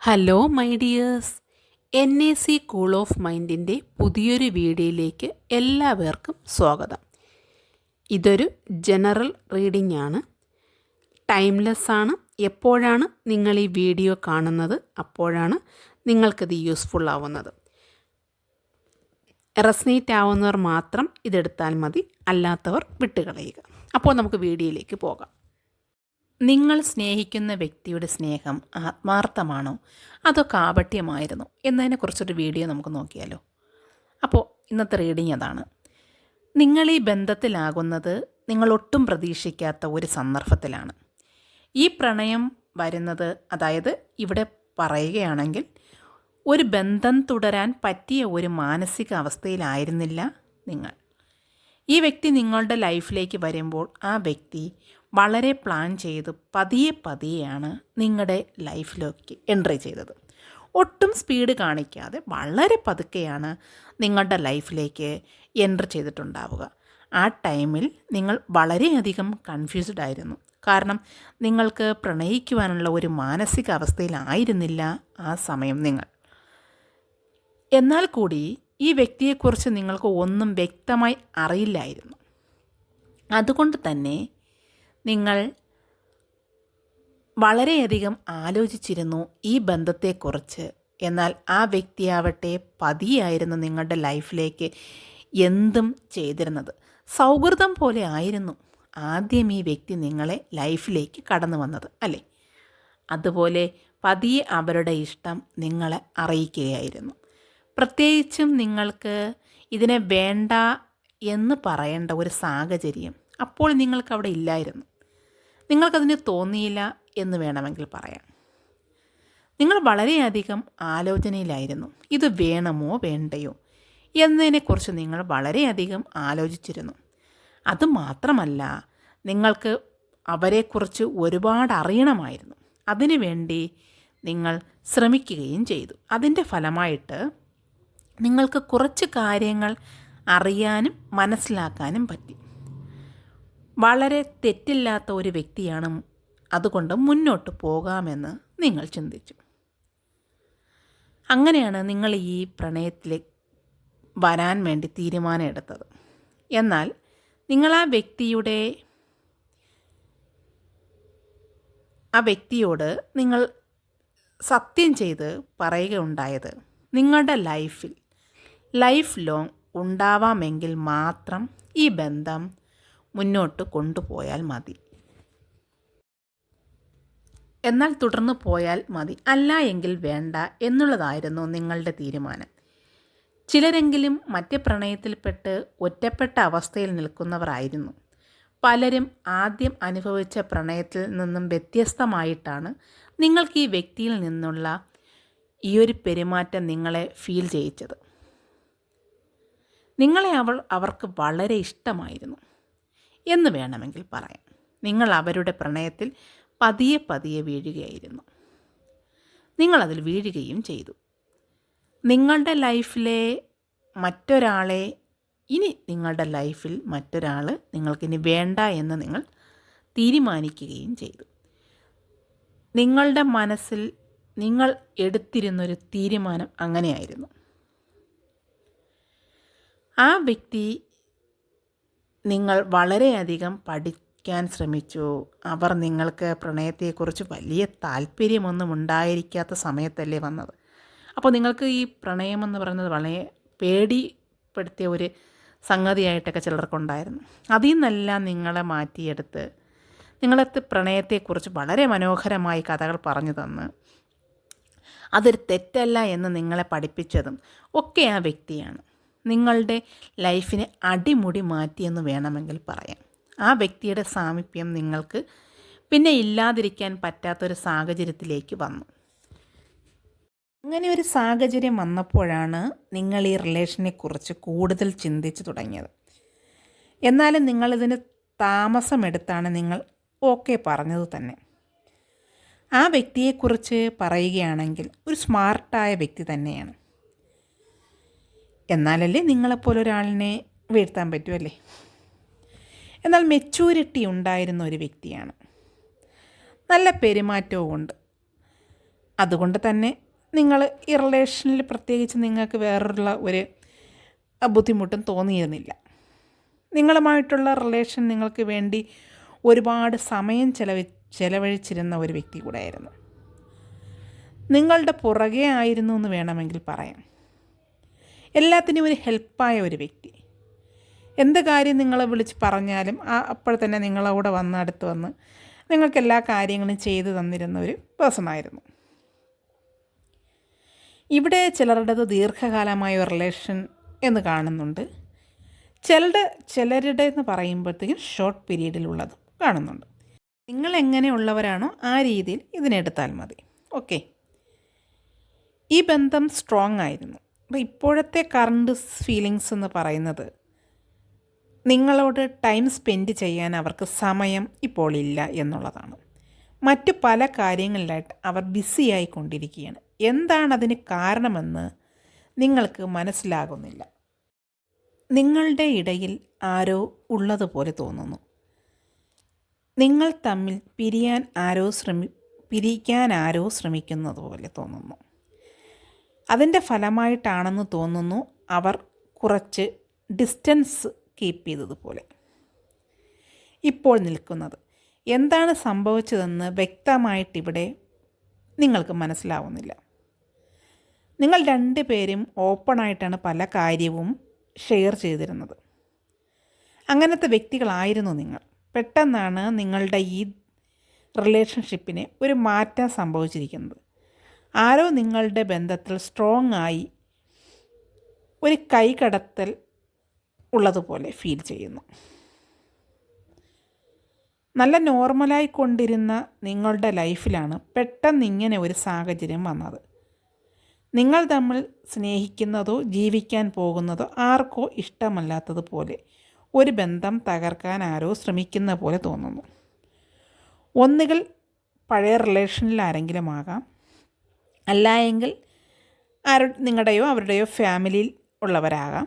Hello my dears, NAC cool of മൈൻഡിൻ്റെ പുതിയൊരു വീഡിയോയിലേക്ക് എല്ലാവർക്കും സ്വാഗതം. ഇതൊരു ജനറൽ റീഡിംഗ് ആണ്, ടൈംലെസ് ആണ്. എപ്പോഴാണ് നിങ്ങൾ ഈ വീഡിയോ കാണുന്നത് അപ്പോഴാണ് നിങ്ങൾക്കിത് യൂസ്ഫുൾ ആവുന്നത്. റെസനേറ്റ് ആവുന്നവർ മാത്രം ഇതെടുത്താൽ മതി, അല്ലാത്തവർ വിട്ടുകളയുക. അപ്പോൾ നമുക്ക് വീഡിയോയിലേക്ക് പോകാം. നിങ്ങൾ സ്നേഹിക്കുന്ന വ്യക്തിയുടെ സ്നേഹം ആത്മാർത്ഥമാണോ അതോ കാപട്യമായിരുന്നോ എന്നതിനെക്കുറിച്ചൊരു വീഡിയോ നമുക്ക് നോക്കിയാലോ. അപ്പോൾ ഇന്നത്തെ റീഡിങ് അതാണ്. നിങ്ങൾ ഈ ബന്ധത്തിലാകുന്നത് നിങ്ങൾ ഒട്ടും പ്രതീക്ഷിക്കാത്ത ഒരു സന്ദർഭത്തിലാണ്. ഈ പ്രണയം വരുന്നത്, അതായത് ഇവിടെ പറയുകയാണെങ്കിൽ ഒരു ബന്ധം തുടരാൻ പറ്റിയ ഒരു മാനസിക അവസ്ഥയിലായിരുന്നില്ല നിങ്ങൾ. ഈ വ്യക്തി നിങ്ങളുടെ ലൈഫിലേക്ക് വരുമ്പോൾ ആ വ്യക്തി വളരെ പ്ലാൻ ചെയ്ത് പതിയെയാണ് നിങ്ങളുടെ ലൈഫിലേക്ക് എൻട്രി ചെയ്തത്. ഒട്ടും സ്പീഡ് കാണിക്കാതെ വളരെ പതുക്കെയാണ് നിങ്ങളുടെ ലൈഫിലേക്ക് എൻട്രി ചെയ്തിട്ടുണ്ടാവുക. ആ ടൈമിൽ നിങ്ങൾ വളരെയധികം കൺഫ്യൂസ്ഡ് ആയിരുന്നു. കാരണം നിങ്ങൾക്ക് പ്രണയിക്കുവാനുള്ള ഒരു മാനസിക അവസ്ഥയിലായിരുന്നില്ല ആ സമയം നിങ്ങൾ. എന്നാൽ കൂടി ഈ വ്യക്തിയെക്കുറിച്ച് നിങ്ങൾക്ക് ഒന്നും വ്യക്തമായി അറിയില്ലായിരുന്നു. അതുകൊണ്ട് തന്നെ നിങ്ങൾ വളരെയധികം ആലോചിച്ചിരുന്നു ഈ ബന്ധത്തെക്കുറിച്ച്. എന്നാൽ ആ വ്യക്തിയാവട്ടെ പതിയായിരുന്നു നിങ്ങളുടെ ലൈഫിലേക്ക് എന്തും ചെയ്തിരുന്നത്. സൗഹൃദം പോലെ ആയിരുന്നു ആദ്യം ഈ വ്യക്തി നിങ്ങളെ ലൈഫിലേക്ക് കടന്നു വന്നത്, അല്ലേ? അതുപോലെ പതിയെ അവരുടെ ഇഷ്ടം നിങ്ങളെ അറിയിക്കുകയായിരുന്നു. പ്രത്യേകിച്ചും നിങ്ങൾക്ക് ഇതിനെ വേണ്ട എന്ന് പറയേണ്ട ഒരു സാഹചര്യം അപ്പോൾ നിങ്ങൾക്കവിടെ ഇല്ലായിരുന്നു. നിങ്ങൾക്കതിന് തോന്നിയില്ല എന്ന് വേണമെങ്കിൽ പറയാം. നിങ്ങൾ വളരെയധികം ആലോചനയിലായിരുന്നു. ഇത് വേണമോ വേണ്ടയോ എന്നതിനെക്കുറിച്ച് നിങ്ങൾ വളരെയധികം ആലോചിച്ചിരുന്നു. അതുമാത്രമല്ല, നിങ്ങൾക്ക് അവരെക്കുറിച്ച് ഒരുപാട് അറിയണമായിരുന്നു. അതിനുവേണ്ടി നിങ്ങൾ ശ്രമിക്കുകയും ചെയ്തു. അതിൻ്റെ ഫലമായിട്ട് നിങ്ങൾക്ക് കുറച്ച് കാര്യങ്ങൾ അറിയാനും മനസ്സിലാക്കാനും പറ്റി. വളരെ തെറ്റില്ലാത്ത ഒരു വ്യക്തിയാണ്, അതുകൊണ്ട് മുന്നോട്ട് പോകാമെന്ന് നിങ്ങൾ ചിന്തിച്ചു. അങ്ങനെയാണ് നിങ്ങൾ ഈ പ്രണയത്തിൽ വരാൻ വേണ്ടി തീരുമാനമെടുത്തത്. എന്നാൽ നിങ്ങൾ ആ വ്യക്തിയോട് നിങ്ങൾ സത്യം ചെയ്ത് പറയുകയുണ്ടായത്, നിങ്ങളുടെ ലൈഫ് ലോങ് ഉണ്ടാവാമെങ്കിൽ മാത്രം ഈ ബന്ധം മുന്നോട്ട് കൊണ്ടുപോയാൽ മതി, എന്നാൽ തുടർന്ന് പോയാൽ മതി, അല്ല എങ്കിൽ വേണ്ട എന്നുള്ളതായിരുന്നു നിങ്ങളുടെ തീരുമാനം. ചിലരെങ്കിലും മറ്റ് പ്രണയത്തിൽപ്പെട്ട് ഒറ്റപ്പെട്ട അവസ്ഥയിൽ നിൽക്കുന്നവരായിരുന്നു. പലരും ആദ്യം അനുഭവിച്ച പ്രണയത്തിൽ നിന്നും വ്യത്യസ്തമായിട്ടാണ് നിങ്ങൾക്ക് ഈ വ്യക്തിയിൽ നിന്നുള്ള ഈ ഒരു പെരുമാറ്റം നിങ്ങളെ ഫീൽ ചെയ്യിച്ചത്. നിങ്ങളെ അവർക്ക് വളരെ ഇഷ്ടമായിരുന്നു എന്ന് വേണമെങ്കിൽ പറയാം. നിങ്ങൾ അവരുടെ പ്രണയത്തിൽ പതിയെ വീഴുകയായിരുന്നു. നിങ്ങളതിൽ വീഴുകയും ചെയ്തു. നിങ്ങളുടെ ലൈഫിലെ മറ്റൊരാളെ നിങ്ങളുടെ ലൈഫിൽ മറ്റൊരാൾ നിങ്ങൾക്കിനി വേണ്ട എന്ന് നിങ്ങൾ തീരുമാനിക്കുകയും ചെയ്തു. നിങ്ങളുടെ മനസ്സിൽ നിങ്ങൾ എടുത്തിരുന്നൊരു തീരുമാനം അങ്ങനെയായിരുന്നു. ആ വ്യക്തി നിങ്ങൾ വളരെയധികം പഠിക്കാൻ ശ്രമിച്ചു. അവർ നിങ്ങൾക്ക് പ്രണയത്തെക്കുറിച്ച് വലിയ താല്പര്യമൊന്നും ഉണ്ടായിരിക്കാത്ത സമയത്തല്ലേ വന്നത്. അപ്പോൾ നിങ്ങൾക്ക് ഈ പ്രണയമെന്ന് പറയുന്നത് വളരെ പേടിപ്പെടുത്തിയ ഒരു സംഗതിയായിട്ടൊക്കെ ചിലർക്കുണ്ടായിരുന്നു. അതിൽ നിന്നെല്ലാം നിങ്ങളെ മാറ്റിയെടുത്ത് നിങ്ങളത്തെ പ്രണയത്തെക്കുറിച്ച് വളരെ മനോഹരമായി കഥകൾ പറഞ്ഞു തന്ന് അതൊരു തെറ്റല്ല എന്ന് നിങ്ങളെ പഠിപ്പിച്ചതും ഒക്കെ ആ വ്യക്തിയാണ്. നിങ്ങളുടെ ലൈഫിനെ അടിമുടി മാറ്റിയെന്ന് വേണമെങ്കിൽ പറയാം. ആ വ്യക്തിയുടെ സാമീപ്യം നിങ്ങൾക്ക് പിന്നെ ഇല്ലാതിരിക്കാൻ പറ്റാത്തൊരു സാഹചര്യത്തിലേക്ക് വന്നു. അങ്ങനെ ഒരു സാഹചര്യം വന്നപ്പോഴാണ് നിങ്ങൾ ഈ റിലേഷനെക്കുറിച്ച് കൂടുതൽ ചിന്തിച്ചു തുടങ്ങിയത്. എന്നാലും നിങ്ങളിതിന് താമസമെടുത്താണ് നിങ്ങൾ ഓക്കെ പറഞ്ഞത് തന്നെ. ആ വ്യക്തിയെക്കുറിച്ച് പറയുകയാണെങ്കിൽ ഒരു സ്മാർട്ടായ വ്യക്തി തന്നെയാണ്. എന്നാലല്ലേ നിങ്ങളെപ്പോലൊരാളിനെ വീഴ്ത്താൻ പറ്റുമല്ലേ. എന്നാൽ മെച്യൂരിറ്റി ഉണ്ടായിരുന്ന ഒരു വ്യക്തിയാണ്. നല്ല പെരുമാറ്റവും ഉണ്ട്. അതുകൊണ്ട് തന്നെ നിങ്ങൾ ഈ റിലേഷനിൽ പ്രത്യേകിച്ച് നിങ്ങൾക്ക് വേറൊരു ഒരു ബുദ്ധിമുട്ടും തോന്നിയിരുന്നില്ല. നിങ്ങളുമായിട്ടുള്ള റിലേഷൻ നിങ്ങൾക്ക് വേണ്ടി ഒരുപാട് സമയം ചെലവഴിച്ചിരുന്ന ഒരു വ്യക്തി കൂടെ ആയിരുന്നു. നിങ്ങളുടെ പുറകെ ആയിരുന്നു എന്ന് വേണമെങ്കിൽ പറയാം. എല്ലാത്തിനും ഒരു ഹെൽപ്പായ ഒരു വ്യക്തി. എന്ത് കാര്യം നിങ്ങളെ വിളിച്ച് പറഞ്ഞാലും അപ്പോൾ തന്നെ നിങ്ങളോട് അടുത്ത് വന്ന് നിങ്ങൾക്ക് എല്ലാ കാര്യങ്ങളും ചെയ്തു തന്നിരുന്ന ഒരു പേഴ്സണായിരുന്നു. ഇവിടെ ചിലരുടേത് ദീർഘകാലമായ ഒരു റിലേഷൻ എന്ന് കാണുന്നുണ്ട്. ചിലരുടെ എന്ന് പറയുമ്പോഴത്തേക്കും ഷോർട്ട് പീരീഡിലുള്ളതും കാണുന്നുണ്ട്. നിങ്ങൾ എങ്ങനെയുള്ളവരാണോ ആ രീതിയിൽ ഇതിനെടുത്താൽ മതി. ഓക്കെ, ഈ ബന്ധം സ്ട്രോങ് ആയിരുന്നു. അപ്പോൾ ഇപ്പോഴത്തെ കറണ്ട് ഫീലിങ്സ് എന്ന് പറയുന്നത് നിങ്ങളോട് ടൈം സ്പെൻഡ് ചെയ്യാൻ അവർക്ക് സമയം ഇപ്പോൾ ഇല്ല എന്നുള്ളതാണ്. മറ്റു പല കാര്യങ്ങളിലായിട്ട് അവർ ബിസിയായിക്കൊണ്ടിരിക്കുകയാണ്. എന്താണ് അതിന് കാരണമെന്ന് നിങ്ങൾക്ക് മനസ്സിലാകുന്നില്ല. നിങ്ങളുടെ ഇടയിൽ ആരോ ഉള്ളതുപോലെ തോന്നുന്നു. നിങ്ങൾ തമ്മിൽ പിരിക്കാൻ ആരോ ശ്രമിക്കുന്നത് പോലെ തോന്നുന്നു. അതിൻ്റെ ഫലമായിട്ടാണെന്ന് തോന്നുന്നു അവർ കുറച്ച് ഡിസ്റ്റൻസ് കീപ്പ് ചെയ്തതുപോലെ ഇപ്പോൾ നിൽക്കുന്നത്. എന്താണ് സംഭവിച്ചതെന്ന് വ്യക്തമായിട്ടിവിടെ നിങ്ങൾക്ക് മനസ്സിലാവുന്നില്ല. നിങ്ങൾ രണ്ടുപേരും ഓപ്പണായിട്ടാണ് പല കാര്യവും ഷെയർ ചെയ്തിരുന്നത്. അങ്ങനത്തെ വ്യക്തികളായിരുന്നു നിങ്ങൾ. പെട്ടെന്നാണ് നിങ്ങളുടെ ഈ റിലേഷൻഷിപ്പിന് ഒരു മാറ്റം സംഭവിച്ചിരിക്കുന്നത്. ആരോ നിങ്ങളുടെ ബന്ധത്തിൽ സ്ട്രോങ് ആയി ഒരു കൈകടത്തൽ ഉള്ളതുപോലെ ഫീൽ ചെയ്യുന്നു. നല്ല നോർമലായി കൊണ്ടിരുന്ന നിങ്ങളുടെ ലൈഫിലാണ് പെട്ടെന്ന് ഇങ്ങനെ ഒരു സാഹചര്യം വന്നത്. നിങ്ങൾ തമ്മിൽ സ്നേഹിക്കുന്നതോ ജീവിക്കാൻ പോകുന്നതോ ആർക്കോ ഇഷ്ടമല്ലാത്തതുപോലെ ഒരു ബന്ധം തകർക്കാൻ ആരോ ശ്രമിക്കുന്ന പോലെ തോന്നുന്നു. ഒന്നുകിൽ പഴയ റിലേഷനിൽ ആരെങ്കിലും ആകാം, അല്ല എങ്കിൽ നിങ്ങളുടെയോ അവരുടെയോ ഫാമിലിയിൽ ഉള്ളവരാകാം,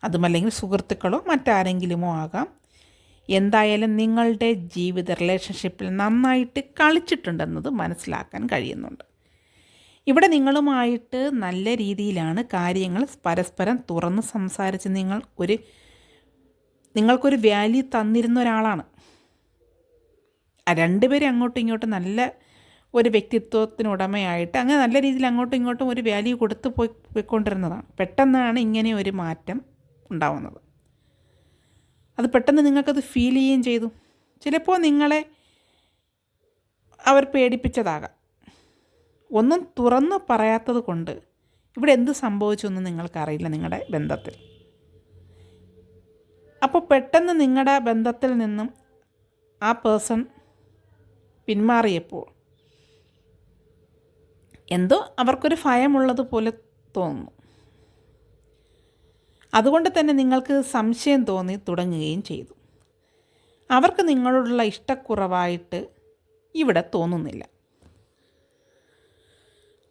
അതുമല്ലെങ്കിൽ സുഹൃത്തുക്കളോ മറ്റാരെങ്കിലുമോ ആകാം. എന്തായാലും നിങ്ങളുടെ ജീവിത റിലേഷൻഷിപ്പിൽ നന്നായിട്ട് കളിച്ചിട്ടുണ്ടെന്നത് മനസ്സിലാക്കാൻ കഴിയുന്നുണ്ട്. ഇവിടെ നിങ്ങളുമായിട്ട് നല്ല രീതിയിലാണ് കാര്യങ്ങൾ പരസ്പരം തുറന്ന് സംസാരിച്ച് നിങ്ങൾക്കൊരു വാല്യൂ തന്നിരുന്ന ഒരാളാണ്. രണ്ടുപേരും അങ്ങോട്ടും ഇങ്ങോട്ടും നല്ല ഒരു വ്യക്തിത്വത്തിനുടമയായിട്ട് അങ്ങനെ നല്ല രീതിയിൽ അങ്ങോട്ടും ഇങ്ങോട്ടും ഒരു വാല്യൂ കൊടുത്ത് പോയിക്കൊണ്ടിരുന്നതാണ്. പെട്ടെന്നാണ് ഇങ്ങനെ ഒരു മാറ്റം ഉണ്ടാവുന്നത്. അത് പെട്ടെന്ന് നിങ്ങൾക്കത് ഫീൽ ചെയ്യുകയും ചെയ്തു. ചിലപ്പോൾ നിങ്ങളെ അവർ പേടിപ്പിച്ചതാകാം. ഒന്നും തുറന്ന് പറയാത്തത് കൊണ്ട് ഇവിടെ എന്ത് സംഭവിച്ചു എന്ന് നിങ്ങൾക്കറിയില്ല നിങ്ങളുടെ ബന്ധത്തിൽ. അപ്പോൾ പെട്ടെന്ന് നിങ്ങളുടെ ബന്ധത്തിൽ നിന്നും ആ പേഴ്സൺ പിന്മാറിയപ്പോൾ എന്തോ അവർക്കൊരു ഭയമുള്ളതുപോലെ തോന്നുന്നു. അതുകൊണ്ട് തന്നെ നിങ്ങൾക്ക് സംശയം തോന്നി തുടങ്ങുകയും ചെയ്തു. അവർക്ക് നിങ്ങളോടുള്ള ഇഷ്ടക്കുറവായിട്ട് ഇവിടെ തോന്നുന്നില്ല.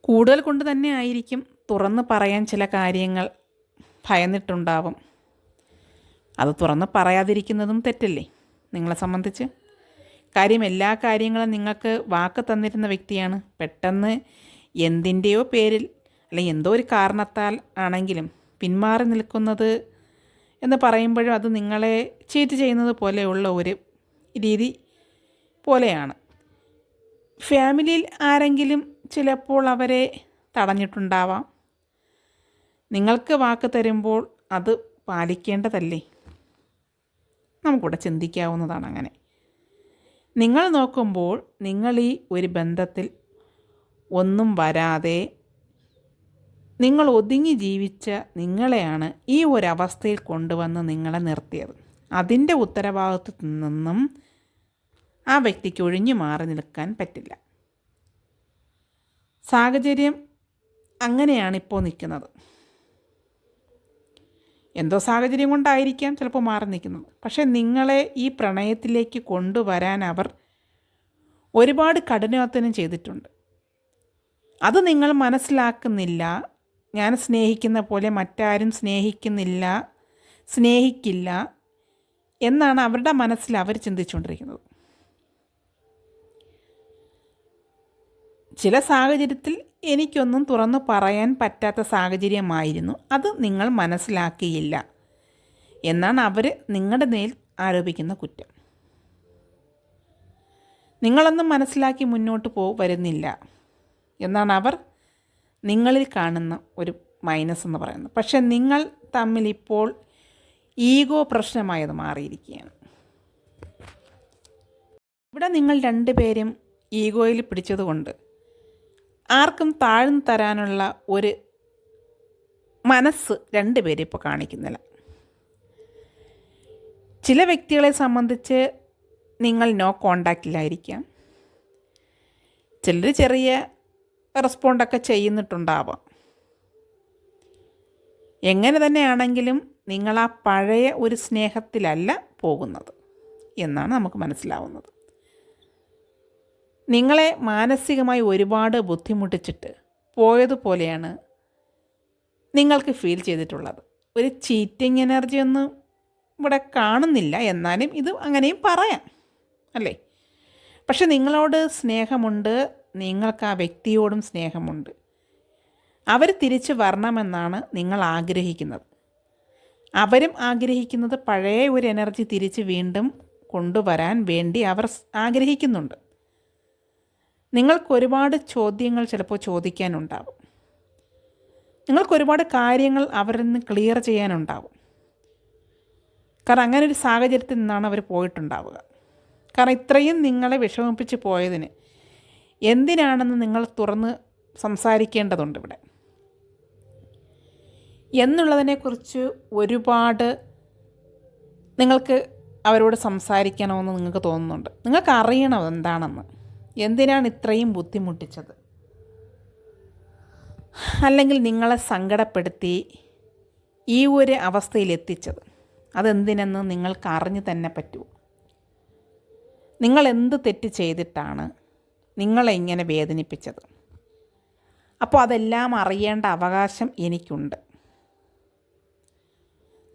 കൂടുതൽ കൊണ്ട് തന്നെ ആയിരിക്കും തുറന്ന് പറയാൻ ചില കാര്യങ്ങൾ ഭയന്നിട്ടുണ്ടാവും. അത് തുറന്ന് പറയാതിരിക്കുന്നതും തെറ്റല്ലേ നിങ്ങളെ സംബന്ധിച്ച്? കാര്യം എല്ലാ കാര്യങ്ങളും നിങ്ങൾക്ക് വാക്ക് തന്നിരുന്ന വ്യക്തിയാണ്. പെട്ടെന്ന് എന്തിൻ്റെയോ പേരിൽ അല്ലെങ്കിൽ എന്തോ ഒരു കാരണത്താൽ ആണെങ്കിലും പിന്മാറി നിൽക്കുന്നത് എന്ന് പറയുമ്പോഴും അത് നിങ്ങളെ ചീറ്റ് ചെയ്യുന്നത് പോലെയുള്ള ഒരു രീതി പോലെയാണ്. ഫാമിലിയിൽ ആരെങ്കിലും ചിലപ്പോൾ അവരെ തടഞ്ഞിട്ടുണ്ടാവാം. നിങ്ങൾക്ക് വാക്ക് തരുമ്പോൾ അത് പാലിക്കേണ്ടതല്ലേ? നമുക്കിവിടെ ചിന്തിക്കാവുന്നതാണ്. അങ്ങനെ നിങ്ങൾ നോക്കുമ്പോൾ നിങ്ങൾ ഈ ഒരു ബന്ധത്തിൽ ഒന്നും വരാതെ നിങ്ങൾ ഒതുങ്ങി ജീവിച്ച നിങ്ങളെയാണ് ഈ ഒരവസ്ഥയിൽ കൊണ്ടുവന്ന് നിങ്ങളെ നിർത്തിയത്. അതിൻ്റെ ഉത്തരവാദിത്വത്തിൽ നിന്നും ആ വ്യക്തിക്ക് ഒഴിഞ്ഞു മാറി നിൽക്കാൻ പറ്റില്ല. സാഹചര്യം അങ്ങനെയാണ് ഇപ്പോൾ നിൽക്കുന്നത്. എന്തോ സാഹചര്യം കൊണ്ടായിരിക്കാം ചിലപ്പോൾ മാറി നിൽക്കുന്നത്. പക്ഷേ നിങ്ങളെ ഈ പ്രണയത്തിലേക്ക് കൊണ്ടുവരാൻ അവർ ഒരുപാട് കഠിനാധ്വാനം ചെയ്തിട്ടുണ്ട്. അത് നിങ്ങൾ മനസ്സിലാക്കുന്നില്ല. ഞാൻ സ്നേഹിക്കുന്ന പോലെ മറ്റാരും സ്നേഹിക്കില്ല എന്നാണ് അവരുടെ മനസ്സിൽ അവർ ചിന്തിച്ചുകൊണ്ടിരിക്കുന്നത്. ചില സാഹചര്യത്തിൽ എനിക്കൊന്നും തുറന്നു പറയാൻ പറ്റാത്ത സാഹചര്യമായിരുന്നു, അത് നിങ്ങൾ മനസ്സിലാക്കിയില്ല എന്നാണ് അവർ നിങ്ങളുടെ മേൽ ആരോപിക്കുന്ന കുറ്റം. നിങ്ങളൊന്നും മനസ്സിലാക്കി മുന്നോട്ട് വരുന്നില്ല എന്നാണ് അവർ നിങ്ങളിൽ കാണുന്ന ഒരു മൈനസ് എന്ന് പറയുന്നത്. പക്ഷെ നിങ്ങൾ തമ്മിൽ ഇപ്പോൾ ഈഗോ പ്രശ്നമായത് മാറിയിരിക്കുകയാണ്. ഇവിടെ നിങ്ങൾ രണ്ടുപേരും ഈഗോയിൽ പിടിച്ചതുകൊണ്ട് ആർക്കും താഴ്ന്നു തരാനുള്ള ഒരു മനസ്സ് രണ്ടുപേരും ഇപ്പോൾ കാണിക്കുന്നില്ല. ചില വ്യക്തികളെ സംബന്ധിച്ച് നിങ്ങൾ നോ കോണ്ടാക്റ്റിലായിരിക്കാം. ചിലർ ചെറിയ റെസ്പോണ്ടൊക്കെ ചെയ്യുന്നിട്ടുണ്ടാവാം. എങ്ങനെ തന്നെയാണെങ്കിലും നിങ്ങൾ ആ പഴയ ഒരു സ്നേഹത്തിലല്ല പോകുന്നത് എന്നാണ് നമുക്ക് മനസ്സിലാവുന്നത്. നിങ്ങളെ മാനസികമായി ഒരുപാട് ബുദ്ധിമുട്ടിച്ചിട്ട് പോയതുപോലെയാണ് നിങ്ങൾക്ക് ഫീൽ ചെയ്തിട്ടുള്ളത്. ഒരു ചീറ്റിംഗ് എനർജി ഒന്നും ഇവിടെ കാണുന്നില്ല, എന്നാലും ഇത് അങ്ങനെയും പറയാം അല്ലേ. പക്ഷെ നിങ്ങളോട് സ്നേഹമുണ്ട്, നിങ്ങൾക്ക് ആ വ്യക്തിയോടും സ്നേഹമുണ്ട്. അവർ തിരിച്ച് വരണമെന്നാണ് നിങ്ങൾ ആഗ്രഹിക്കുന്നത്. അവരും ആഗ്രഹിക്കുന്നത് പഴയ ഒരു എനർജി തിരിച്ച് വീണ്ടും കൊണ്ടുവരാൻ വേണ്ടി അവർ ആഗ്രഹിക്കുന്നുണ്ട്. നിങ്ങൾക്കൊരുപാട് ചോദ്യങ്ങൾ ചിലപ്പോൾ ചോദിക്കാനുണ്ടാവും. നിങ്ങൾക്കൊരുപാട് കാര്യങ്ങൾ അവരിൽ നിന്ന് ക്ലിയർ ചെയ്യാനുണ്ടാവും. കാരണം അങ്ങനെ ഒരു സാഹചര്യത്തിൽ നിന്നാണ് അവർ പോയിട്ടുണ്ടാവുക. കാരണം ഇത്രയും നിങ്ങളെ വിഷമിപ്പിച്ച് പോയതിന് എന്തിനാണെന്ന് നിങ്ങൾ തുറന്ന് സംസാരിക്കേണ്ടതുണ്ട് ഇവിടെ എന്നുള്ളതിനെക്കുറിച്ച് ഒരുപാട് നിങ്ങൾക്ക് അവരോട് സംസാരിക്കണമെന്ന് നിങ്ങൾക്ക് തോന്നുന്നുണ്ട്. നിങ്ങൾക്ക് അറിയണം എന്താണെന്ന്, എന്തിനാണ് ഇത്രയും ബുദ്ധിമുട്ടിച്ചത്, അല്ലെങ്കിൽ നിങ്ങളെ സങ്കടപ്പെടുത്തി ഈ ഒരു അവസ്ഥയിലെത്തിച്ചത് അതെന്തിനെന്ന് നിങ്ങൾക്ക് അറിഞ്ഞു തന്നെ പറ്റൂ. നിങ്ങൾ എന്ത് തെറ്റ് ചെയ്തിട്ടാണ് നിങ്ങളെ ഇങ്ങനെ വേദനിപ്പിച്ചത്? അപ്പോൾ അതെല്ലാം അറിയേണ്ട അവകാശം എനിക്കുണ്ട്.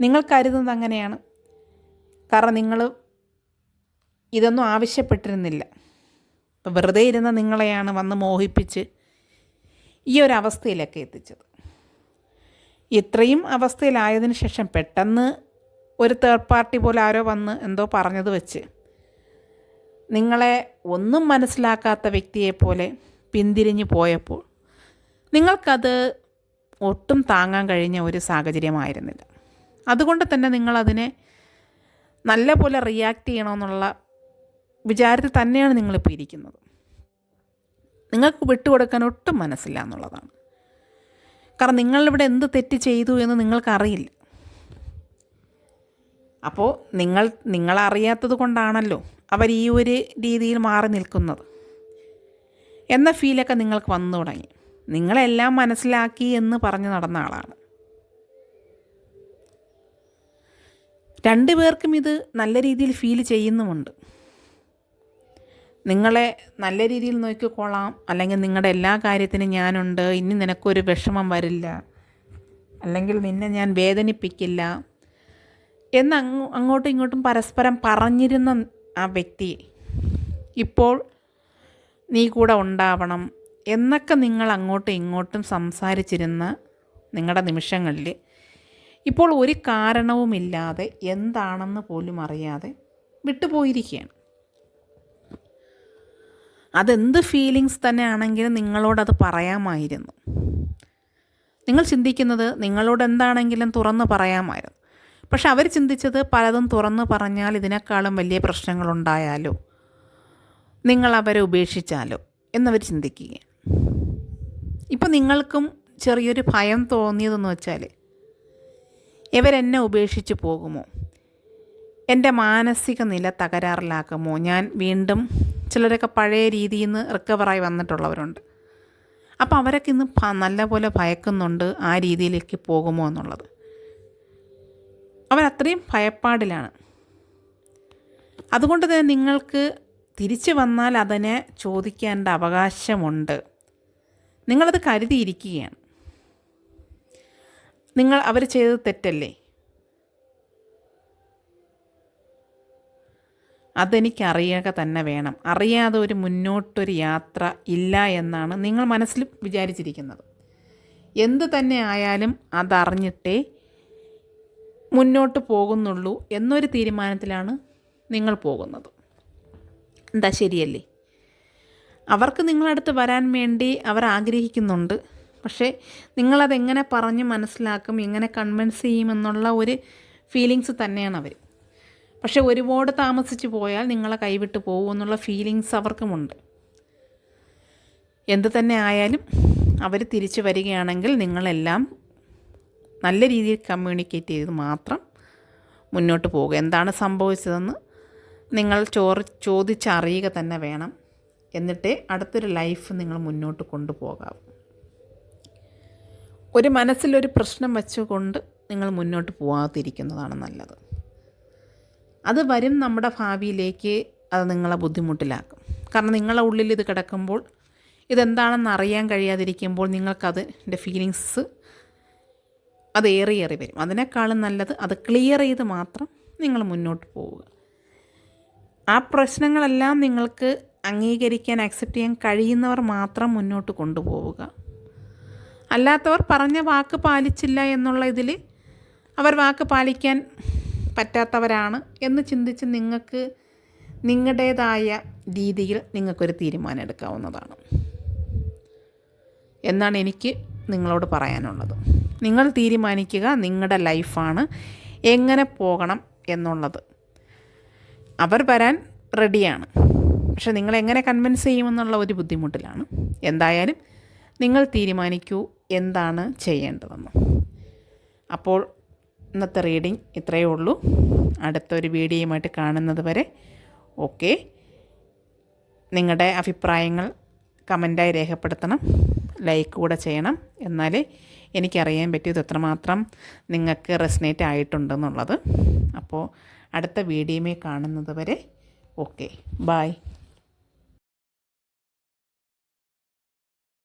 നിങ്ങൾ കരുതുന്നത് അങ്ങനെയാണ്. കാരണം നിങ്ങൾ ഇതൊന്നും ആവശ്യപ്പെട്ടിരുന്നില്ല. ഇപ്പോൾ വെറുതെ ഇരുന്ന നിങ്ങളെയാണ് വന്ന് മോഹിപ്പിച്ച് ഈ ഒരു അവസ്ഥയിലൊക്കെ എത്തിച്ചത്. ഇത്രയും അവസ്ഥയിലായതിനു ശേഷം പെട്ടെന്ന് ഒരു തേർഡ് പാർട്ടി പോലെ ആരോ വന്ന് എന്തോ പറഞ്ഞത് വെച്ച് നിങ്ങളെ ഒന്നും മനസ്സിലാക്കാത്ത വ്യക്തിയെപ്പോലെ പിന്തിരിഞ്ഞു പോയപ്പോൾ നിങ്ങൾക്കത് ഒട്ടും താങ്ങാൻ കഴിഞ്ഞ ഒരു സാഹചര്യമായിരുന്നില്ല. അതുകൊണ്ട് തന്നെ നിങ്ങളതിനെ നല്ല പോലെ റിയാക്ട് ചെയ്യണമെന്നുള്ള വിചാരത്തിൽ തന്നെയാണ് നിങ്ങളിപ്പോൾ ഇരിക്കുന്നത്. നിങ്ങൾക്ക് വിട്ടുകൊടുക്കാൻ ഒട്ടും മനസ്സില്ല എന്നുള്ളതാണ്. കാരണം നിങ്ങളിവിടെ എന്ത് തെറ്റ് ചെയ്തു എന്ന് നിങ്ങൾക്കറിയില്ല. അപ്പോൾ നിങ്ങളറിയാത്തത് കൊണ്ടാണല്ലോ അവർ ഈ ഒരു രീതിയിൽ മാറി നിൽക്കുന്നത് എന്ന ഫീലൊക്കെ നിങ്ങൾക്ക് വന്നു തുടങ്ങി. നിങ്ങളെല്ലാം മനസ്സിലാക്കി എന്ന് പറഞ്ഞു നടന്ന ആളാണ്. രണ്ടുപേർക്കും ഇത് നല്ല രീതിയിൽ ഫീൽ ചെയ്യുന്നുമുണ്ട്. നിങ്ങളെ നല്ല രീതിയിൽ നോക്കിക്കൊള്ളാം, അല്ലെങ്കിൽ നിങ്ങളുടെ എല്ലാ കാര്യത്തിനും ഞാനുണ്ട്, ഇനി നിനക്കൊരു വിഷമം വരില്ല, അല്ലെങ്കിൽ നിന്നെ ഞാൻ വേദനിപ്പിക്കില്ല എന്ന് അങ്ങോട്ടും ഇങ്ങോട്ടും പരസ്പരം പറഞ്ഞിരുന്ന ആ വ്യക്തി ഇപ്പോൾ നീ കൂടെ ഉണ്ടാവണം എന്നൊക്കെ നിങ്ങൾ അങ്ങോട്ടും ഇങ്ങോട്ടും സംസാരിച്ചിരുന്ന നിങ്ങളുടെ നിമിഷങ്ങളിൽ ഇപ്പോൾ ഒരു കാരണവുമില്ലാതെ എന്താണെന്ന് പോലും അറിയാതെ വിട്ടുപോയിരിക്കുകയാണ്. അതെന്ത് ഫീലിങ്സ് തന്നെ ആണെങ്കിലും നിങ്ങളോടത് പറയാമായിരുന്നു. നിങ്ങൾ ചിന്തിക്കുന്നത് നിങ്ങളോട് എന്താണെങ്കിലും തുറന്ന് പറയാമായിരുന്നു. പക്ഷെ അവർ ചിന്തിച്ചത് പലതും തുറന്ന് പറഞ്ഞാൽ ഇതിനേക്കാളും വലിയ പ്രശ്നങ്ങളുണ്ടായാലോ, നിങ്ങളവരെ ഉപേക്ഷിച്ചാലോ എന്നവർ ചിന്തിക്കുകയാണ്. ഇപ്പം നിങ്ങൾക്കും ചെറിയൊരു ഭയം തോന്നിയതെന്ന് വെച്ചാൽ ഇവരെന്നെ ഉപേക്ഷിച്ച് പോകുമോ, എൻ്റെ മാനസിക നില തകരാറിലാക്കുമോ, ഞാൻ വീണ്ടും ചിലരൊക്കെ പഴയ രീതിയിൽ നിന്ന് റിക്കവറായി വന്നിട്ടുള്ളവരുണ്ട്. അപ്പോൾ അവരൊക്കെ ഇന്ന് നല്ലപോലെ ഭയക്കുന്നുണ്ട് ആ രീതിയിലേക്ക് പോകുമോ എന്നുള്ളത്. അവരത്രയും ഭയപ്പാടിലാണ്. അതുകൊണ്ട് തന്നെ നിങ്ങൾക്ക് തിരിച്ചു വന്നാൽ അതിനെ ചോദിക്കേണ്ട അവകാശമുണ്ട്. നിങ്ങളത് കരുതിയിരിക്കുകയാണ്. അവർ ചെയ്തത് തെറ്റല്ലേ? അതെനിക്കറിയുക തന്നെ വേണം. അറിയാതെ ഒരു മുന്നോട്ടൊരു യാത്ര വേണം. അറിയാതെ ഒരു മുന്നോട്ടൊരു യാത്ര ഇല്ല എന്നാണ് നിങ്ങൾ മനസ്സിൽ വിചാരിച്ചിരിക്കുന്നത്. എന്ത് തന്നെ ആയാലും അതറിഞ്ഞിട്ടേ മുന്നോട്ട് പോകുന്നുള്ളൂ എന്നൊരു തീരുമാനത്തിലാണ് നിങ്ങൾ പോകുന്നത്. എന്താ ശരിയല്ലേ? അവർക്ക് നിങ്ങളടുത്ത് വരാൻ വേണ്ടി അവർ ആഗ്രഹിക്കുന്നുണ്ട്. പക്ഷേ നിങ്ങളതെങ്ങനെ പറഞ്ഞ് മനസ്സിലാക്കും, എങ്ങനെ കൺവിൻസ് ചെയ്യുമെന്നുള്ള ഒരു ഫീലിങ്സ് തന്നെയാണ് അവർ. പക്ഷേ ഒരുപാട് താമസിച്ച് പോയാൽ നിങ്ങളെ കൈവിട്ട് പോകുമെന്നുള്ള ഫീലിങ്സ് അവർക്കുമുണ്ട്. എന്ത് തന്നെ ആയാലും അവർ തിരിച്ചു വരികയാണെങ്കിൽ നിങ്ങളെല്ലാം നല്ല രീതിയിൽ കമ്മ്യൂണിക്കേറ്റ് ചെയ്ത് മാത്രം മുന്നോട്ട് പോവുക. എന്താണ് സംഭവിച്ചതെന്ന് നിങ്ങൾ ചോദിച്ചറിയുക തന്നെ വേണം. എന്നിട്ടേ അടുത്തൊരു ലൈഫ് നിങ്ങൾ മുന്നോട്ട് കൊണ്ടുപോകാവൂ. ഒരു മനസ്സിലൊരു പ്രശ്നം വെച്ചുകൊണ്ട് നിങ്ങൾ മുന്നോട്ട് പോകാതിരിക്കുന്നതാണ് നല്ലത്. അത് വരും നമ്മുടെ ഭാവിയിലേക്ക്, അത് നിങ്ങളെ ബുദ്ധിമുട്ടിലാക്കും. കാരണം നിങ്ങളെ ഉള്ളിൽ ഇത് കിടക്കുമ്പോൾ, ഇതെന്താണെന്ന് അറിയാൻ കഴിയാതിരിക്കുമ്പോൾ നിങ്ങൾക്കതിൻ്റെ ഫീലിങ്സ് അത് ഏറി വരും. അതിനേക്കാളും നല്ലത് അത് ക്ലിയർ ചെയ്ത് മാത്രം നിങ്ങൾ മുന്നോട്ട് പോവുക. ആ പ്രശ്നങ്ങളെല്ലാം നിങ്ങൾക്ക് അംഗീകരിക്കാൻ, അക്സെപ്റ്റ് ചെയ്യാൻ കഴിയുന്നവർ മാത്രം മുന്നോട്ട് കൊണ്ടുപോവുക. അല്ലാത്തവർ പറഞ്ഞ വാക്ക് പാലിച്ചില്ല എന്നുള്ള ഇതിൽ അവർ വാക്ക് പാലിക്കാൻ പറ്റാത്തവരാണ് എന്ന് ചിന്തിച്ച് നിങ്ങൾക്ക് നിങ്ങളുടേതായ രീതിയിൽ നിങ്ങൾക്കൊരു തീരുമാനം എടുക്കാവുന്നതാണ് എന്നാണ് എനിക്ക് നിങ്ങളോട് പറയാനുള്ളത്. നിങ്ങൾ തീരുമാനിക്കുക, നിങ്ങളുടെ ലൈഫാണ്, എങ്ങനെ പോകണം എന്നുള്ളത്. അവർ വരാൻ റെഡിയാണ്, പക്ഷെ നിങ്ങളെങ്ങനെ കൺവിൻസ് ചെയ്യുമെന്നുള്ള ഒരു ബുദ്ധിമുട്ടിലാണ്. എന്തായാലും നിങ്ങൾ തീരുമാനിക്കൂ എന്താണ് ചെയ്യേണ്ടതെന്ന്. അപ്പോൾ ഇന്നത്തെ റീഡിംഗ് ഇത്രയേ ഉള്ളൂ. അടുത്തൊരു വീഡിയോയുമായിട്ട് കാണുന്നത് വരെ ഓക്കെ. നിങ്ങളുടെ അഭിപ്രായങ്ങൾ കമൻറ്റായി രേഖപ്പെടുത്തണം, ലൈക്ക് കൂടെ ചെയ്യണം. എന്നാലേ എനിക്കറിയാൻ പറ്റിയത് എത്രമാത്രം നിങ്ങൾക്ക് റെസനേറ്റ് ആയിട്ടുണ്ടെന്നുള്ളത്. അപ്പോൾ അടുത്ത വീഡിയോയിൽ കാണുന്നത് വരെ ഓക്കെ, ബൈ.